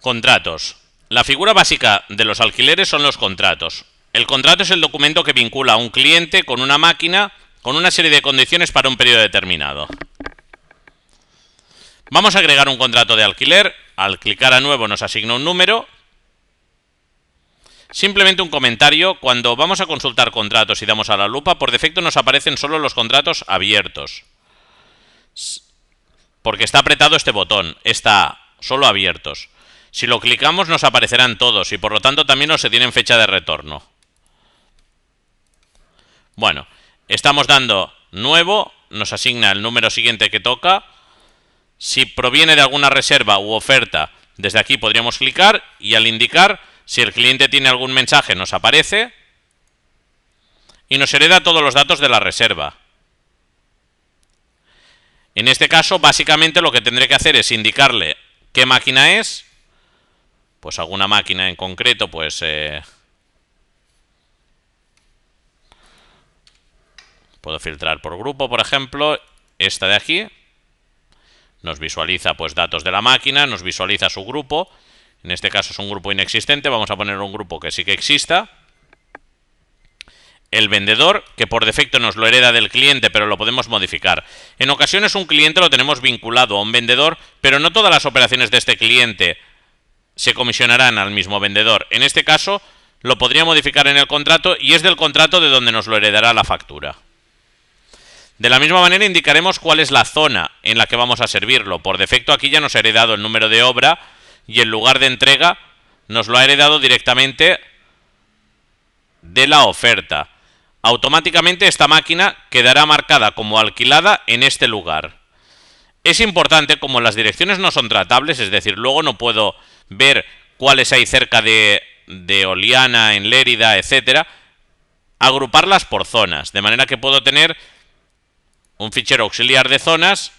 Contratos. La figura básica de los alquileres son los contratos. El contrato es el documento que vincula a un cliente con una máquina con una serie de condiciones para un periodo determinado. Vamos a agregar un contrato de alquiler. Al clicar a nuevo nos asigna un número. Simplemente un comentario: cuando vamos a consultar contratos y damos a la lupa, por defecto nos aparecen solo los contratos abiertos, porque está apretado este botón, está solo abiertos. Si lo clicamos nos aparecerán todos y por lo tanto también nos se tienen fecha de retorno. Bueno, estamos dando nuevo, nos asigna el número siguiente que toca. Si proviene de alguna reserva u oferta, desde aquí podríamos clicar y al indicar, si el cliente tiene algún mensaje, nos aparece y nos hereda todos los datos de la reserva. En este caso, básicamente lo que tendré que hacer es indicarle qué máquina es, pues alguna máquina en concreto, pues puedo filtrar por grupo, por ejemplo, esta de aquí. Nos visualiza pues datos de la máquina, nos visualiza su grupo. En este caso es un grupo inexistente, vamos a poner un grupo que sí que exista. El vendedor, que por defecto nos lo hereda del cliente, pero lo podemos modificar. En ocasiones un cliente lo tenemos vinculado a un vendedor, pero no todas las operaciones de este cliente se comisionarán al mismo vendedor. En este caso lo podría modificar en el contrato y es del contrato de donde nos lo heredará la factura. De la misma manera indicaremos cuál es la zona en la que vamos a servirlo. Por defecto aquí ya nos ha heredado el número de obra y el lugar de entrega nos lo ha heredado directamente de la oferta. Automáticamente esta máquina quedará marcada como alquilada en este lugar. Es importante, como las direcciones no son tratables, es decir, luego no puedo ver cuáles hay cerca de Oliana, en Lérida, etcétera, agruparlas por zonas, de manera que puedo tener un fichero auxiliar de zonas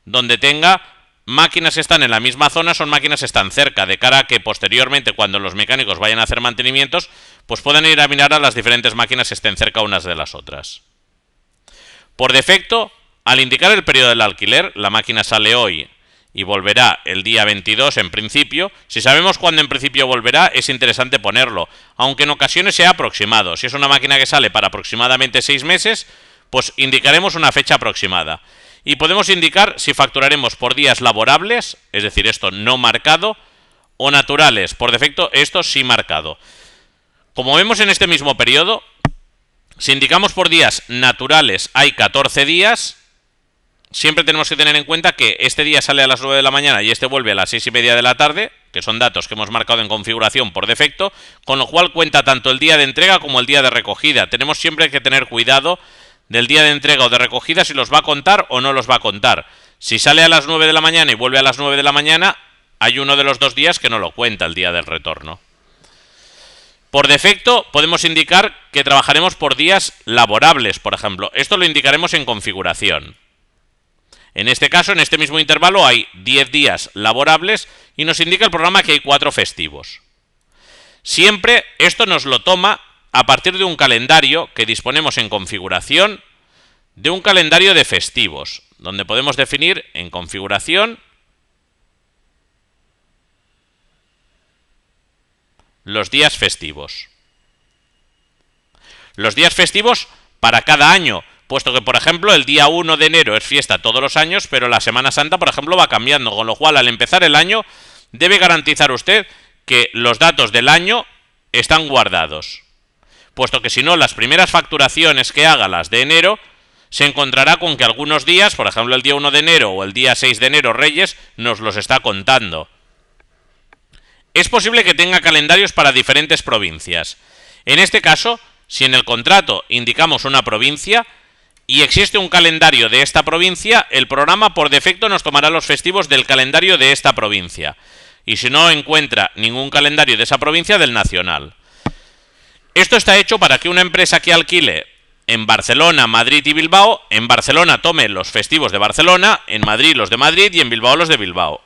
donde tenga máquinas que están en la misma zona, son máquinas que están cerca, de cara a que posteriormente, cuando los mecánicos vayan a hacer mantenimientos, pues puedan ir a mirar a las diferentes máquinas que estén cerca unas de las otras. Por defecto, al indicar el periodo del alquiler, la máquina sale hoy y volverá el día 22 en principio. Si sabemos cuándo en principio volverá, es interesante ponerlo, aunque en ocasiones sea aproximado. Si es una máquina que sale para aproximadamente 6 meses, pues indicaremos una fecha aproximada. Y podemos indicar si facturaremos por días laborables, es decir, esto no marcado, o naturales, por defecto esto sí marcado. Como vemos en este mismo periodo, si indicamos por días naturales hay 14 días, siempre tenemos que tener en cuenta que este día sale a las 9 de la mañana y este vuelve a las 6:30 de la tarde, que son datos que hemos marcado en configuración por defecto, con lo cual cuenta tanto el día de entrega como el día de recogida. Tenemos siempre que tener cuidado del día de entrega o de recogida, si los va a contar o no los va a contar. Si sale a las 9 de la mañana y vuelve a las 9 de la mañana, hay uno de los 2 días que no lo cuenta el día del retorno. Por defecto podemos indicar que trabajaremos por días laborables, por ejemplo. Esto lo indicaremos en configuración. En este caso, en este mismo intervalo hay 10 días laborables y nos indica el programa que hay 4 festivos. Siempre esto nos lo toma a partir de un calendario que disponemos en configuración, de un calendario de festivos, donde podemos definir en configuración los días festivos. Los días festivos para cada año, puesto que, por ejemplo, el día 1 de enero es fiesta todos los años, pero la Semana Santa, por ejemplo, va cambiando, con lo cual, al empezar el año, debe garantizar usted que los datos del año están guardados, puesto que si no, las primeras facturaciones que haga, las de enero, se encontrará con que algunos días, por ejemplo el día 1 de enero o el día 6 de enero Reyes, nos los está contando. Es posible que tenga calendarios para diferentes provincias. En este caso, si en el contrato indicamos una provincia y existe un calendario de esta provincia, el programa por defecto nos tomará los festivos del calendario de esta provincia. Y si no encuentra ningún calendario de esa provincia, del nacional. Esto está hecho para que una empresa que alquile en Barcelona, Madrid y Bilbao, en Barcelona tome los festivos de Barcelona, en Madrid los de Madrid y en Bilbao los de Bilbao.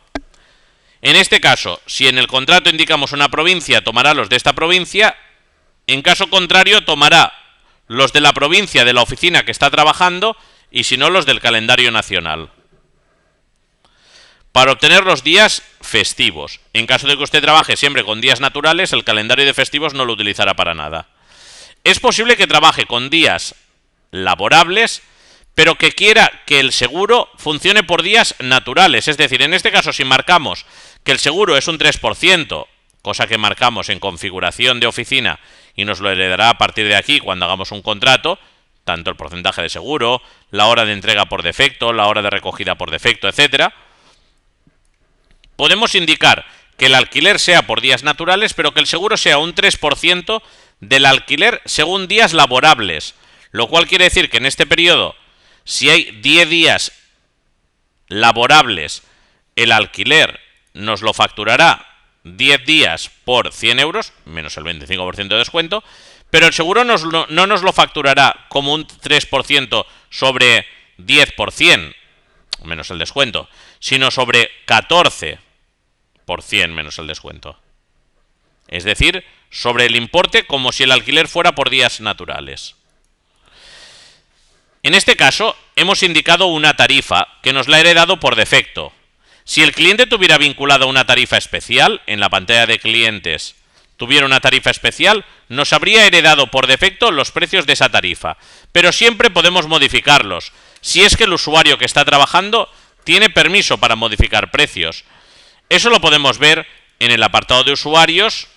En este caso, si en el contrato indicamos una provincia, tomará los de esta provincia. En caso contrario, tomará los de la provincia de la oficina que está trabajando y si no, los del calendario nacional. para obtener los días festivos. En caso de que usted trabaje siempre con días naturales, el calendario de festivos no lo utilizará para nada. Es posible que trabaje con días laborables, pero que quiera que el seguro funcione por días naturales. Es decir, en este caso, si marcamos que el seguro es un 3%, cosa que marcamos en configuración de oficina y nos lo heredará a partir de aquí cuando hagamos un contrato, tanto el porcentaje de seguro, la hora de entrega por defecto, la hora de recogida por defecto, etcétera, podemos indicar que el alquiler sea por días naturales, pero que el seguro sea un 3% del alquiler según días laborables, lo cual quiere decir que en este periodo, si hay 10 días laborables, el alquiler nos lo facturará 10 días por 100 euros, menos el 25% de descuento, pero el seguro no nos lo facturará como un 3% sobre 10%, menos el descuento, sino sobre 14% menos el descuento. Es decir, sobre el importe como si el alquiler fuera por días naturales. En este caso, hemos indicado una tarifa que nos la ha heredado por defecto. Si el cliente tuviera vinculada una tarifa especial, en la pantalla de clientes tuviera una tarifa especial, nos habría heredado por defecto los precios de esa tarifa. Pero siempre podemos modificarlos, si es que el usuario que está trabajando tiene permiso para modificar precios. Eso lo podemos ver en el apartado de usuarios,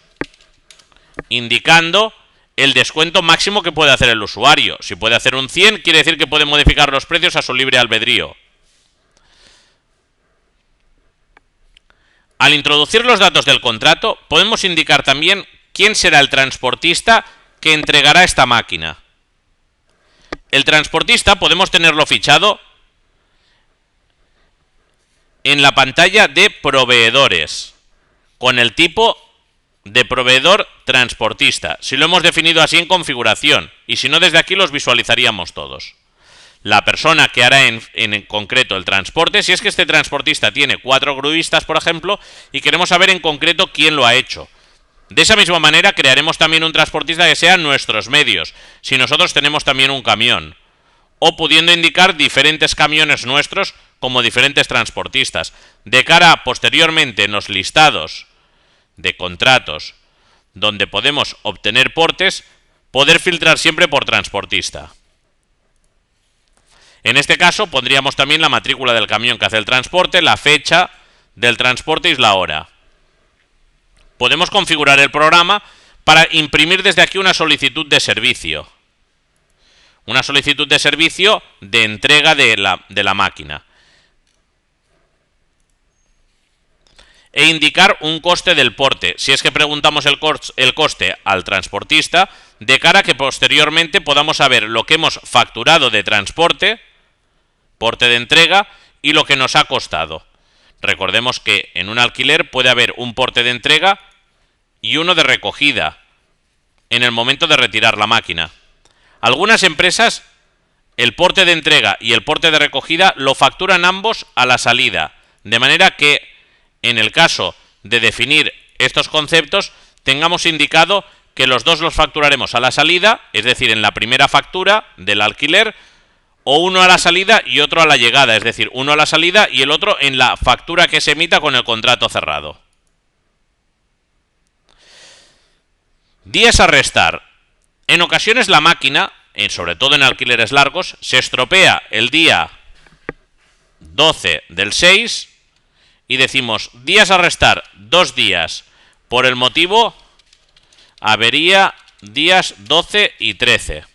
indicando el descuento máximo que puede hacer el usuario. Si puede hacer un 100, quiere decir que puede modificar los precios a su libre albedrío. Al introducir los datos del contrato, podemos indicar también quién será el transportista que entregará esta máquina. El transportista podemos tenerlo fichado en la pantalla de proveedores, con el tipo de proveedor transportista, si lo hemos definido así en configuración, y si no, desde aquí los visualizaríamos todos. La persona que hará en concreto el transporte, si es que este transportista tiene 4 gruistas, por ejemplo, y queremos saber en concreto quién lo ha hecho. De esa misma manera crearemos también un transportista que sea nuestros medios, si nosotros tenemos también un camión, o pudiendo indicar diferentes camiones nuestros como diferentes transportistas, de cara a posteriormente en los listados de contratos donde podemos obtener portes, poder filtrar siempre por transportista. En este caso pondríamos también la matrícula del camión que hace el transporte, la fecha del transporte y la hora. Podemos configurar el programa para imprimir desde aquí una solicitud de servicio. Una solicitud de servicio de entrega de la máquina. E indicar un coste del porte, si es que preguntamos el coste al transportista, de cara a que posteriormente podamos saber lo que hemos facturado de transporte, porte de entrega, y lo que nos ha costado. Recordemos que en un alquiler puede haber un porte de entrega y uno de recogida en el momento de retirar la máquina. Algunas empresas, el porte de entrega y el porte de recogida lo facturan ambos a la salida, de manera que en el caso de definir estos conceptos, tengamos indicado que los dos los facturaremos a la salida, es decir, en la primera factura del alquiler, o uno a la salida y otro a la llegada, es decir, uno a la salida y el otro en la factura que se emita con el contrato cerrado. Días a restar. En ocasiones la máquina, sobre todo en alquileres largos, se estropea el día 12 del 6 y decimos días a restar 2 días por el motivo avería días 12 y 13.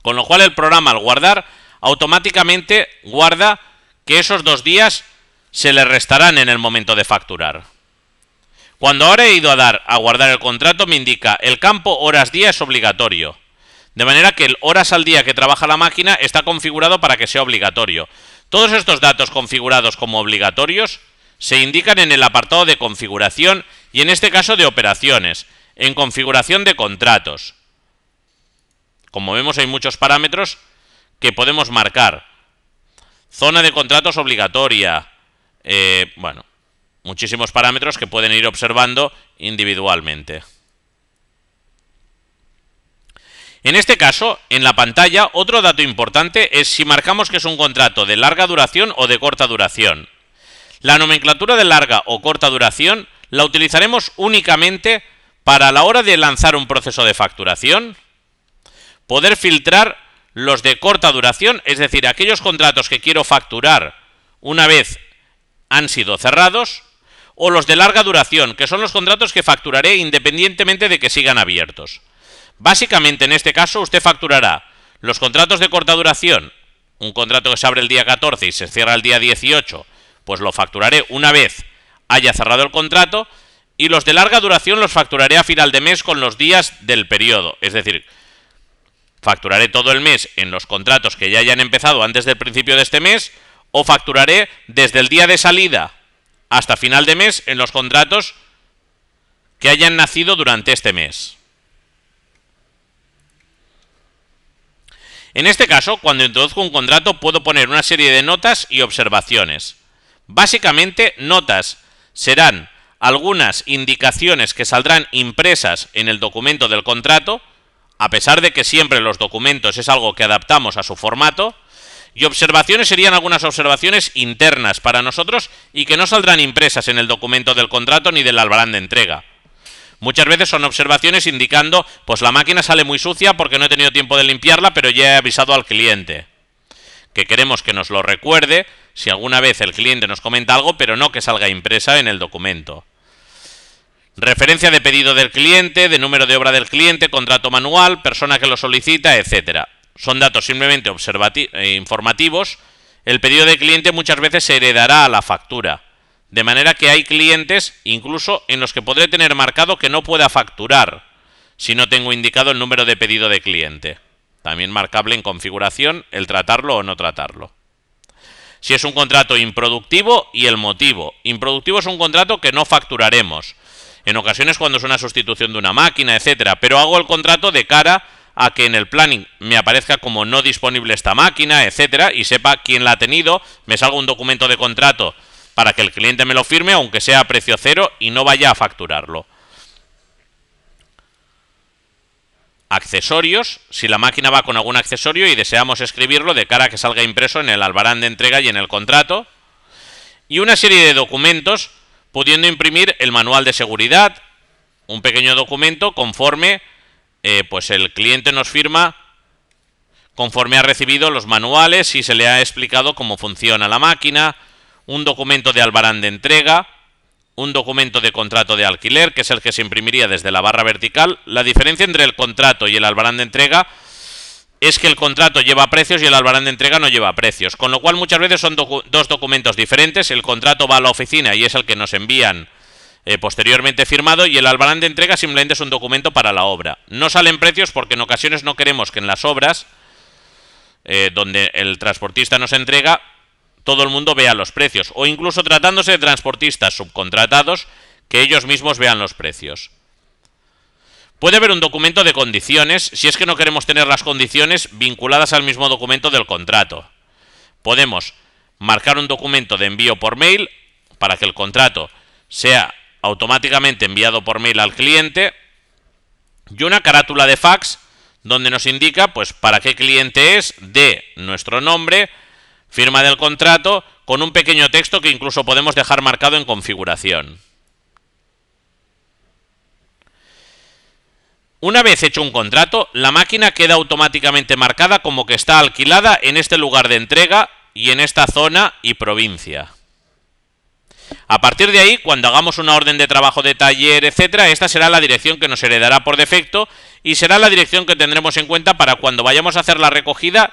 Con lo cual el programa al guardar automáticamente guarda que esos 2 días se le restarán en el momento de facturar. Cuando ahora he ido a guardar el contrato me indica el campo horas-día es obligatorio. De manera que el horas al día que trabaja la máquina está configurado para que sea obligatorio. Todos estos datos configurados como obligatorios se indican en el apartado de configuración y en este caso de operaciones, en configuración de contratos. Como vemos hay muchos parámetros que podemos marcar. Zona de contratos obligatoria. Muchísimos parámetros que pueden ir observando individualmente. En este caso, en la pantalla, otro dato importante es si marcamos que es un contrato de larga duración o de corta duración. La nomenclatura de larga o corta duración la utilizaremos únicamente para, a la hora de lanzar un proceso de facturación, poder filtrar los de corta duración, es decir, aquellos contratos que quiero facturar una vez han sido cerrados, o los de larga duración, que son los contratos que facturaré independientemente de que sigan abiertos. Básicamente, en este caso, usted facturará los contratos de corta duración, un contrato que se abre el día 14 y se cierra el día 18, pues lo facturaré una vez haya cerrado el contrato, y los de larga duración los facturaré a final de mes con los días del periodo, es decir, facturaré todo el mes en los contratos que ya hayan empezado antes del principio de este mes, o facturaré desde el día de salida hasta final de mes en los contratos que hayan nacido durante este mes. En este caso, cuando introduzco un contrato, puedo poner una serie de notas y observaciones. Básicamente, notas serán algunas indicaciones que saldrán impresas en el documento del contrato, a pesar de que siempre los documentos es algo que adaptamos a su formato, y observaciones serían algunas observaciones internas para nosotros y que no saldrán impresas en el documento del contrato ni del albarán de entrega. Muchas veces son observaciones indicando, pues la máquina sale muy sucia porque no he tenido tiempo de limpiarla, pero ya he avisado al cliente. Que queremos que nos lo recuerde si alguna vez el cliente nos comenta algo, pero no que salga impresa en el documento. Referencia de pedido del cliente, de número de obra del cliente, contrato manual, persona que lo solicita, etc. Son datos simplemente informativos. El pedido del cliente muchas veces se heredará a la factura. De manera que hay clientes, incluso en los que podré tener marcado que no pueda facturar si no tengo indicado el número de pedido de cliente. También marcable en configuración el tratarlo o no tratarlo. Si es un contrato improductivo y el motivo. Improductivo es un contrato que no facturaremos. En ocasiones cuando es una sustitución de una máquina, etcétera, pero hago el contrato de cara a que en el planning me aparezca como no disponible esta máquina, etcétera, y sepa quién la ha tenido, me salga un documento de contrato para que el cliente me lo firme, aunque sea a precio cero, y no vaya a facturarlo. Accesorios, si la máquina va con algún accesorio y deseamos escribirlo de cara a que salga impreso en el albarán de entrega y en el contrato. Y una serie de documentos, pudiendo imprimir el manual de seguridad, un pequeño documento conforme pues el cliente nos firma conforme ha recibido los manuales y se le ha explicado cómo funciona la máquina, un documento de albarán de entrega, un documento de contrato de alquiler, que es el que se imprimiría desde la barra vertical. La diferencia entre el contrato y el albarán de entrega es que el contrato lleva precios y el albarán de entrega no lleva precios, con lo cual muchas veces son dos documentos diferentes. El contrato va a la oficina y es el que nos envían posteriormente firmado, y el albarán de entrega simplemente es un documento para la obra. No salen precios porque en ocasiones no queremos que en las obras donde el transportista nos entrega todo el mundo vea los precios, o incluso tratándose de transportistas subcontratados, que ellos mismos vean los precios. Puede haber un documento de condiciones si es que no queremos tener las condiciones vinculadas al mismo documento del contrato. Podemos marcar un documento de envío por mail para que el contrato sea automáticamente enviado por mail al cliente, y una carátula de fax donde nos indica pues para qué cliente es, de nuestro nombre, firma del contrato, con un pequeño texto que incluso podemos dejar marcado en configuración. Una vez hecho un contrato, la máquina queda automáticamente marcada como que está alquilada en este lugar de entrega y en esta zona y provincia. A partir de ahí, cuando hagamos una orden de trabajo de taller, etcétera, esta será la dirección que nos heredará por defecto y será la dirección que tendremos en cuenta para cuando vayamos a hacer la recogida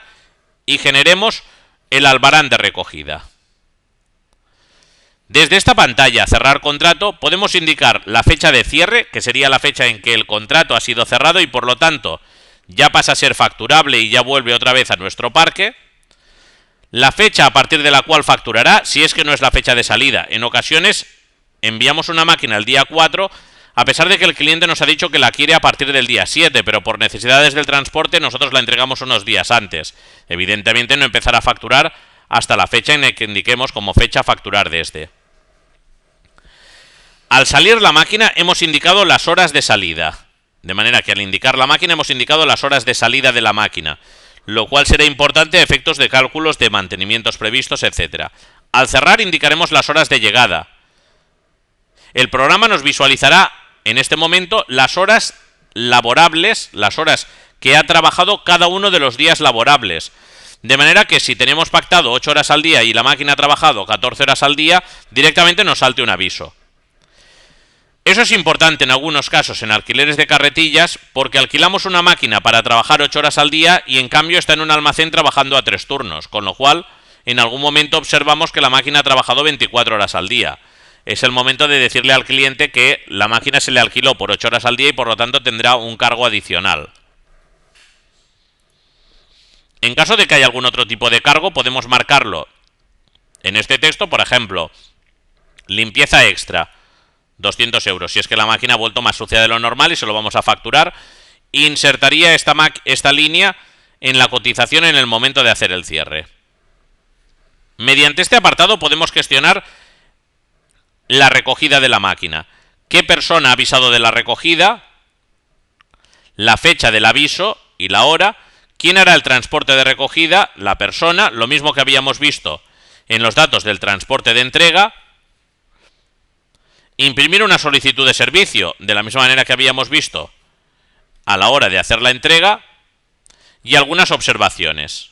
y generemos el albarán de recogida. Desde esta pantalla, cerrar contrato, podemos indicar la fecha de cierre, que sería la fecha en que el contrato ha sido cerrado y por lo tanto ya pasa a ser facturable y ya vuelve otra vez a nuestro parque. La fecha a partir de la cual facturará, si es que no es la fecha de salida. En ocasiones enviamos una máquina el día 4, a pesar de que el cliente nos ha dicho que la quiere a partir del día 7, pero por necesidades del transporte nosotros la entregamos unos días antes. Evidentemente no empezará a facturar hasta la fecha en la que indiquemos como fecha a facturar desde. Al salir la máquina hemos indicado las horas de salida, de manera que al indicar la máquina hemos indicado las horas de salida de la máquina, lo cual será importante a efectos de cálculos de mantenimientos previstos, etc. Al cerrar indicaremos las horas de llegada. El programa nos visualizará en este momento las horas laborables, las horas que ha trabajado cada uno de los días laborables. De manera que si tenemos pactado 8 horas al día y la máquina ha trabajado 14 horas al día, directamente nos salte un aviso. Eso es importante en algunos casos en alquileres de carretillas, porque alquilamos una máquina para trabajar 8 horas al día y en cambio está en un almacén trabajando a 3 turnos, con lo cual en algún momento observamos que la máquina ha trabajado 24 horas al día. Es el momento de decirle al cliente que la máquina se le alquiló por 8 horas al día y por lo tanto tendrá un cargo adicional. En caso de que haya algún otro tipo de cargo, podemos marcarlo en este texto, por ejemplo, limpieza extra, 200 euros, si es que la máquina ha vuelto más sucia de lo normal y se lo vamos a facturar. Insertaría esta línea en la cotización en el momento de hacer el cierre. Mediante este apartado podemos gestionar la recogida de la máquina. ¿Qué persona ha avisado de la recogida? La fecha del aviso y la hora. ¿Quién hará el transporte de recogida? La persona, lo mismo que habíamos visto en los datos del transporte de entrega. Imprimir una solicitud de servicio, de la misma manera que habíamos visto a la hora de hacer la entrega. Y algunas observaciones.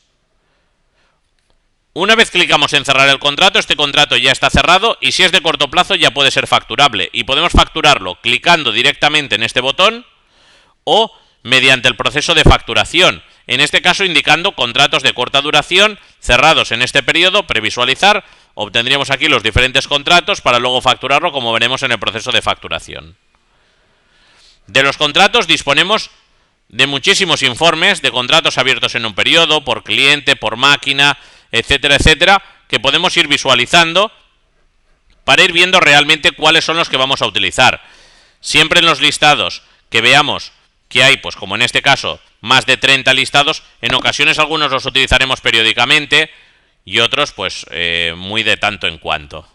Una vez clicamos en cerrar el contrato, este contrato ya está cerrado y si es de corto plazo ya puede ser facturable. Y podemos facturarlo clicando directamente en este botón o mediante el proceso de facturación. En este caso indicando contratos de corta duración cerrados en este periodo, previsualizar, obtendríamos aquí los diferentes contratos para luego facturarlo como veremos en el proceso de facturación. De los contratos disponemos de muchísimos informes de contratos abiertos en un periodo, por cliente, por máquina, etcétera, etcétera, que podemos ir visualizando para ir viendo realmente cuáles son los que vamos a utilizar. Siempre en los listados que veamos que hay, pues como en este caso, más de 30 listados, en ocasiones algunos los utilizaremos periódicamente y otros pues muy de tanto en cuanto.